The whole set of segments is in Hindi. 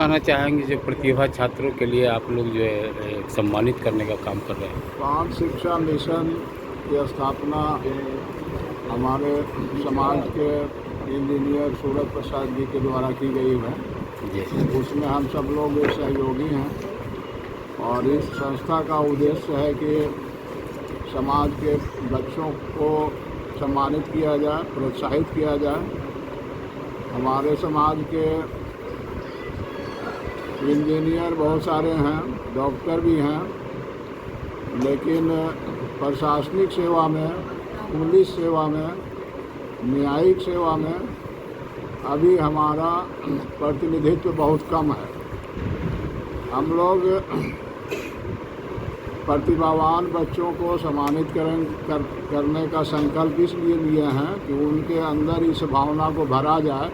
कहना चाहेंगे जो प्रतिभा छात्रों के लिए आप लोग जो है सम्मानित करने का काम कर रहे हैं? प्रांत शिक्षा मिशन की स्थापना हमारे समाज के इंजीनियर सूरज प्रसाद जी के द्वारा की गई है। जी। उसमें हम सब लोग सहयोगी हैं और इस संस्था का उद्देश्य है कि समाज के बच्चों को सम्मानित किया जाए, प्रोत्साहित किया जाए। हमारे समाज के इंजीनियर बहुत सारे हैं, डॉक्टर भी हैं, लेकिन प्रशासनिक सेवा में, पुलिस सेवा में, न्यायिक सेवा में अभी हमारा प्रतिनिधित्व बहुत कम है। हम लोग प्रतिभावान बच्चों को सम्मानित करने का संकल्प इसलिए लिए हैं कि उनके अंदर इस भावना को भरा जाए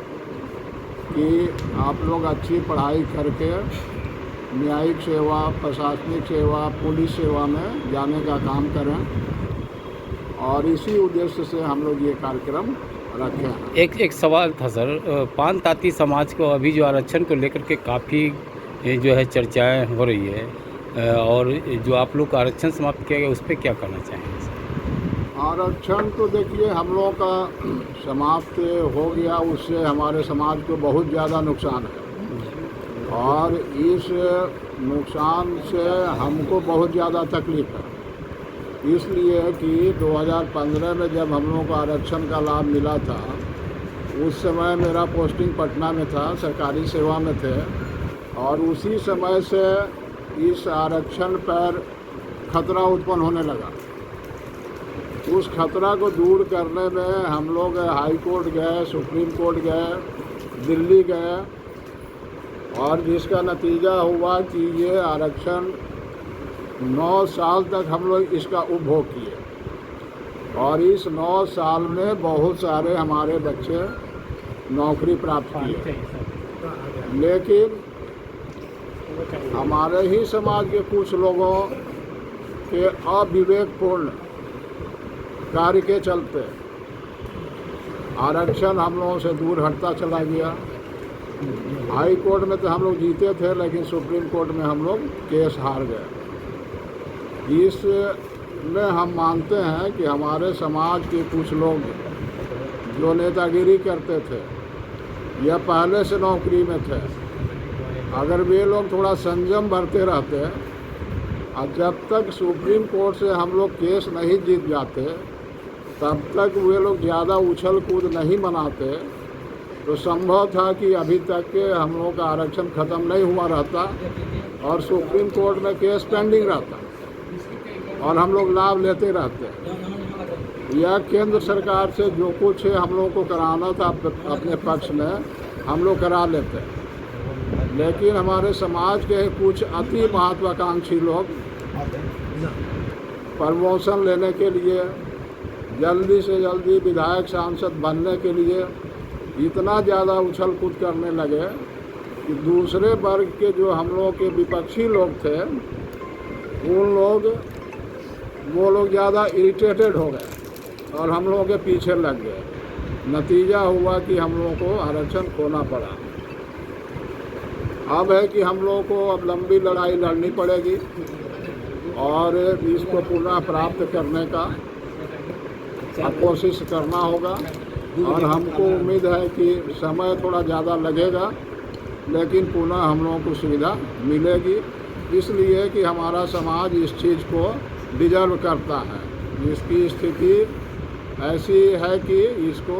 कि आप लोग अच्छी पढ़ाई करके न्यायिक सेवा, प्रशासनिक सेवा, पुलिस सेवा में जाने का काम करें, और इसी उद्देश्य से हम लोग ये कार्यक्रम रखे हैं। एक सवाल था सर, पान ताती समाज को अभी जो आरक्षण को लेकर के काफ़ी जो है चर्चाएं हो रही है, और जो आप लोग का आरक्षण समाप्त किया गया उस पर क्या कहना चाहेंगे सर? आरक्षण तो देखिए हम लोगों का समाप्त हो गया, उससे हमारे समाज को बहुत ज़्यादा नुकसान है, और इस नुकसान से हमको बहुत ज़्यादा तकलीफ है। इसलिए कि 2015 में जब हम लोगों को आरक्षण का लाभ मिला था, उस समय मेरा पोस्टिंग पटना में था, सरकारी सेवा में थे, और उसी समय से इस आरक्षण पर खतरा उत्पन्न होने लगा। उस खतरा को दूर करने में हम लोग हाई कोर्ट गए, सुप्रीम कोर्ट गए, दिल्ली गए, और जिसका नतीजा हुआ कि ये आरक्षण 9 साल तक हम लोग इसका उपभोग किए, और इस 9 साल में बहुत सारे हमारे बच्चे नौकरी प्राप्त किए। लेकिन हमारे ही समाज के कुछ लोगों के अविवेकपूर्ण कार्य के चलते आरक्षण हम लोगों से दूर हटता चला गया। हाई कोर्ट में तो हम लोग जीते थे, लेकिन सुप्रीम कोर्ट में हम लोग केस हार गए। इसमें हम मानते हैं कि हमारे समाज के कुछ लोग जो नेतागिरी करते थे या पहले से नौकरी में थे, अगर वे लोग थोड़ा संयम बरते रहते और जब तक सुप्रीम कोर्ट से हम लोग केस नहीं जीत जाते तब तक वे लोग ज़्यादा उछल कूद नहीं मनाते, तो संभव था कि अभी तक के हम लोग का आरक्षण ख़त्म नहीं हुआ रहता और सुप्रीम कोर्ट में केस पेंडिंग रहता और हम लोग लाभ लेते रहते। यह केंद्र सरकार से जो कुछ हम लोग को कराना था अपने पक्ष में हम लोग करा लेते, लेकिन हमारे समाज के कुछ अति महत्वाकांक्षी लोग प्रमोशन लेने के लिए, जल्दी से जल्दी विधायक सांसद बनने के लिए इतना ज़्यादा उछल कूद करने लगे कि दूसरे वर्ग के जो हम लोग के विपक्षी लोग थे वो लोग ज़्यादा इरिटेटेड हो गए और हम लोगों के पीछे लग गए। नतीजा हुआ कि हम लोगों को आरक्षण खोना पड़ा। अब है कि हम लोगों को अब लंबी लड़ाई लड़नी पड़ेगी और इसको पुनः प्राप्त करने का कोशिश करना होगा, और हमको उम्मीद है कि समय थोड़ा ज़्यादा लगेगा लेकिन पुनः हम लोगों को सुविधा मिलेगी, इसलिए कि हमारा समाज इस चीज़ को डिजर्व करता है। जिसकी स्थिति ऐसी है कि इसको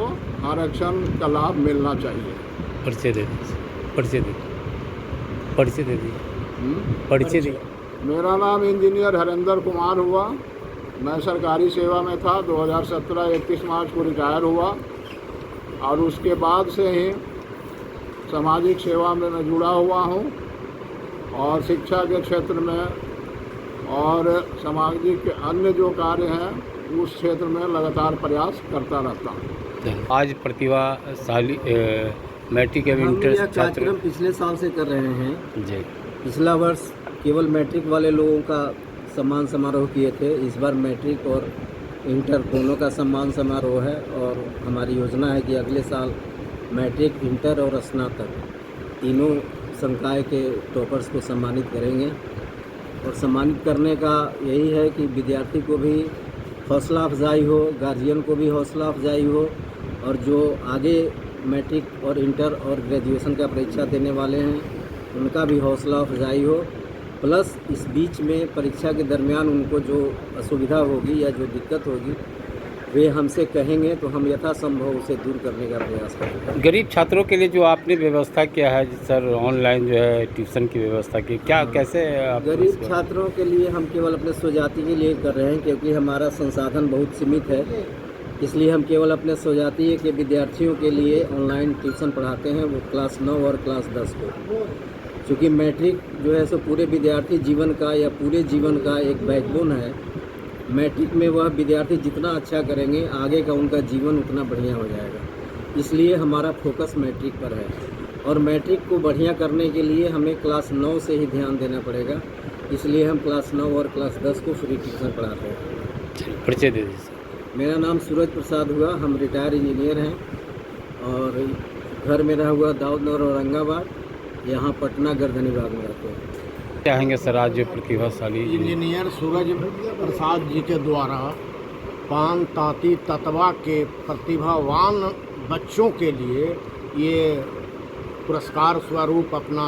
आरक्षण का लाभ मिलना चाहिए। परिचय दे दीजिए। मेरा नाम इंजीनियर हरेंद्र कुमार हुआ। मैं सरकारी सेवा में था। 2017 31 मार्च को रिटायर हुआ और उसके बाद से ही सामाजिक सेवा में मैं जुड़ा हुआ हूँ और शिक्षा के क्षेत्र में और सामाजिक अन्य जो कार्य हैं उस क्षेत्र में लगातार प्रयास करता रहता हूँ। आज प्रतिभाशाली मैट्रिक एवं इंटर छात्र पिछले साल से कर रहे हैं जी। पिछला वर्ष केवल मैट्रिक वाले लोगों का सम्मान समारोह किए थे। इस बार मैट्रिक और इंटर दोनों का सम्मान समारोह है और हमारी योजना है कि अगले साल मैट्रिक, इंटर और स्नातक तीनों संकाय के टॉपर्स को सम्मानित करेंगे। और सम्मानित करने का यही है कि विद्यार्थी को भी हौसला अफजाई हो, गार्जियन को भी हौसला अफजाई हो, और जो आगे मैट्रिक और इंटर और ग्रेजुएशन का परीक्षा देने वाले हैं उनका भी हौसला अफजाई हो। प्लस इस बीच में परीक्षा के दरमियान उनको जो असुविधा होगी या जो दिक्कत होगी वे हमसे कहेंगे तो हम यथासंभव उसे दूर करने का प्रयास करेंगे। गरीब छात्रों के लिए जो आपने व्यवस्था किया है सर, ऑनलाइन जो है ट्यूशन की व्यवस्था की, क्या कैसे आप गरीब इसको- छात्रों के लिए हम केवल अपने स्वजाति के लिए कर रहे हैं, क्योंकि हमारा संसाधन बहुत सीमित है। इसलिए हम केवल अपने स्वजातीय के विद्यार्थियों के लिए ऑनलाइन ट्यूशन पढ़ाते हैं, वो क्लास 9 और क्लास 10 को। चूँकि मैट्रिक जो है सो पूरे विद्यार्थी जीवन का या पूरे जीवन का एक बैकबोन है। मैट्रिक में वह विद्यार्थी जितना अच्छा करेंगे आगे का उनका जीवन उतना बढ़िया हो जाएगा। इसलिए हमारा फोकस मैट्रिक पर है, और मैट्रिक को बढ़िया करने के लिए हमें क्लास 9 से ही ध्यान देना पड़ेगा। इसलिए हम क्लास 9 और क्लास 10 को फ्री ट्यूशन पढ़ाते हैं। परिचय दे दीजिए। मेरा नाम सूरज प्रसाद हुआ, हम रिटायर इंजीनियर हैं, और घर मेरा हुआ दाऊदनगर औरंगाबाद, यहाँ पटना गर्दनी बाग में रहते हैं। चाहेंगे सर, आज जो प्रतिभाशाली इंजीनियर सूरज प्रसाद जी के द्वारा पान ताती तत्वा के प्रतिभावान बच्चों के लिए ये पुरस्कार स्वरूप अपना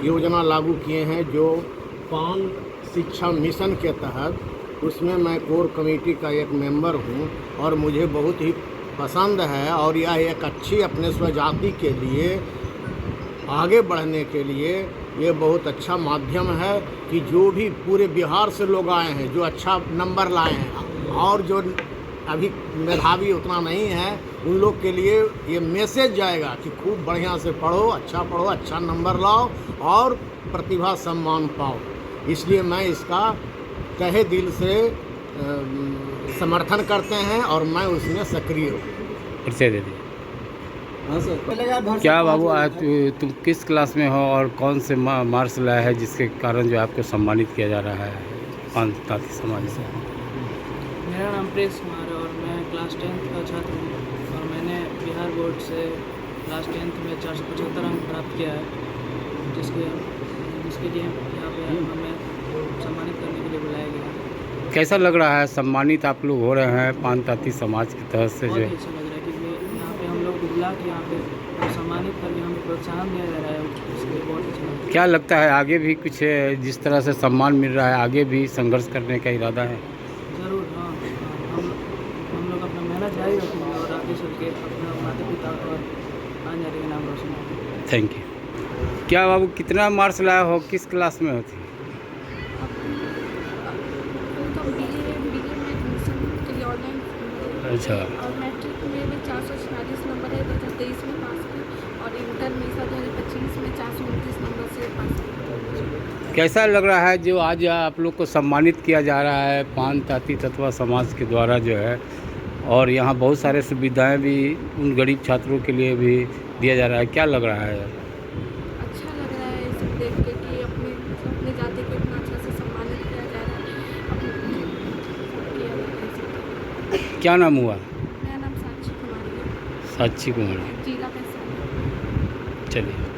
योजना लागू किए हैं, जो पान शिक्षा मिशन के तहत, उसमें मैं कोर कमेटी का एक मेंबर हूँ और मुझे बहुत ही पसंद है। और यह एक अच्छी अपने स्वजाति के लिए आगे बढ़ने के लिए ये बहुत अच्छा माध्यम है कि जो भी पूरे बिहार से लोग आए हैं जो अच्छा नंबर लाए हैं, और जो अभी मेधावी उतना नहीं है, उन लोग के लिए ये मैसेज जाएगा कि खूब बढ़िया से पढ़ो, अच्छा नंबर लाओ और प्रतिभा सम्मान पाओ। इसलिए मैं इसका तहे दिल से समर्थन करते हैं और मैं उसमें सक्रिय हूँ। परिचय दे दीजिए। हाँ सर। क्या बाबू, आज तुम किस क्लास में हो और कौन से मार्क्स लाया है जिसके कारण जो आपको सम्मानित किया जा रहा है पान ताती समाज से? मेरा नाम प्रेस कुमार है और मैं क्लास 10th का छात्र हूँ, और मैंने बिहार बोर्ड से क्लास 10th में 475 अंक प्राप्त किया है, जिसके लिए यहाँ पे हमें सम्मानित करने के लिए बुलाया गया है। कैसा लग रहा है, सम्मानित आप लोग हो रहे हैं पान ताती समाज की तरफ से? बहुत जो ही अच्छा लग रहा है कि यहाँ पे हम लोग को बुला के यहाँ पे सम्मानित करके हमें प्रोत्साहन दिया जा रहा है, इसलिए बहुत अच्छा लग रहा है। क्या लगता है आगे भी कुछ जिस तरह से सम्मान मिल रहा है, आगे भी संघर्ष करने का इरादा है? ज़रूर, हाँ। हम लोग अपना मेहनत जारी रखेंगे और आगे चल के अपना माता पिता और आने वाले का नाम रोशन करेंगे। Thank you. क्या बाबू, कितना मार्क्स लाया हो, किस क्लास में होती? अच्छा। और मैट्रिक में भी 446 नंबर है, 2023 में पास की, और इंटर में 2025 में 429 नंबर से पास की। कैसा लग रहा है जो आज आप लोग को सम्मानित किया जा रहा है पान ताती तत्वा समाज के द्वारा जो है, और यहाँ बहुत सारे सुविधाएं भी उन गरीब छात्रों के लिए भी दिया जा रहा है, क्या लग रहा है? अच्छा लग रहा है ये सब देख के कि अपने जाति को इतना अच्छा से सम्मानित किया जा रहा है। क्या नाम हुआ? मेरा नाम साक्षी कुमारी है, साक्षी कुमारी। जिला कैसा। चलिए।